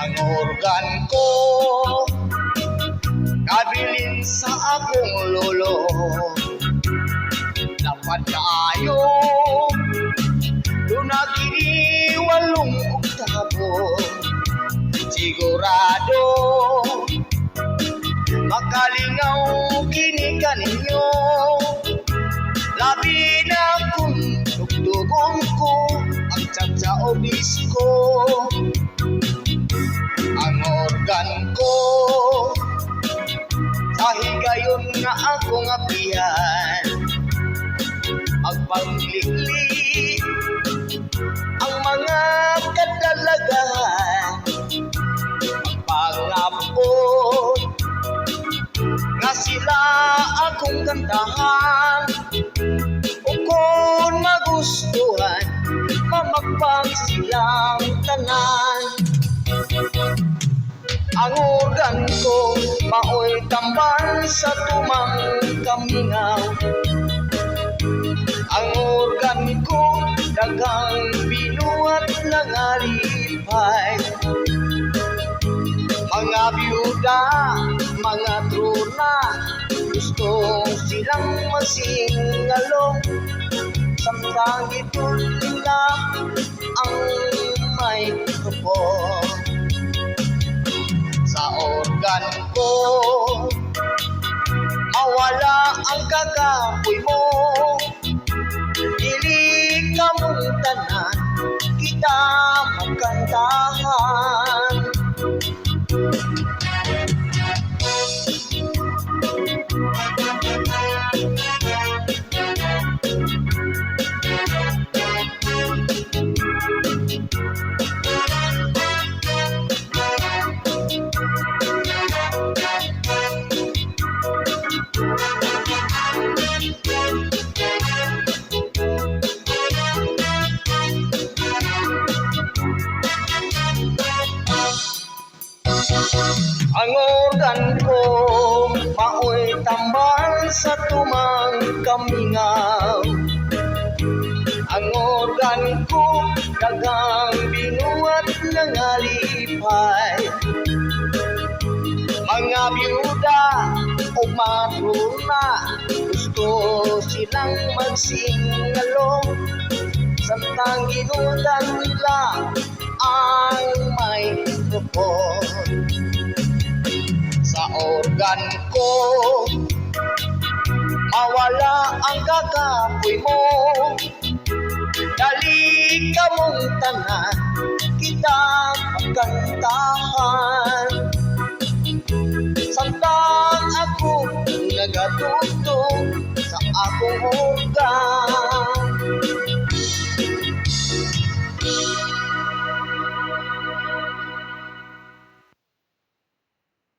Ang organ ko kabilin sa akong lolo, dapat kaayo doon na kini 8 oktabo. Sigurado makalingaw kini kaninyo, labi na kung dugdugon ko ang tsatsa o disco. Ang organ ko sa higayon nga akong apihan, magpanglikli ang mga kadalagahan, magpangapot nga sila akong kantahan. O kung magustuhan, mamakpang silang tanan. Ang organ ko maoy tambal sa tumang kamingaw. Ang organ ko dagang binuhat ng alipay. Mga byuda, mga truna, gusto silang masingalong, samtang itulila ang microphone. Sa organ ko mawala ang kakapoy mo, dili ka mong tanan kita magkantahan. Ang organ ko maoy tambal sa tumang kamingaw. Ang organ ko dagang binuhat ng alipay. Mga byuda o matruna, gusto silang magsingalong, samtang ginutan nila ang microphone. Sa organ ko mawala ang kakapoy mo, dali ka mong tanan kita magkantahan.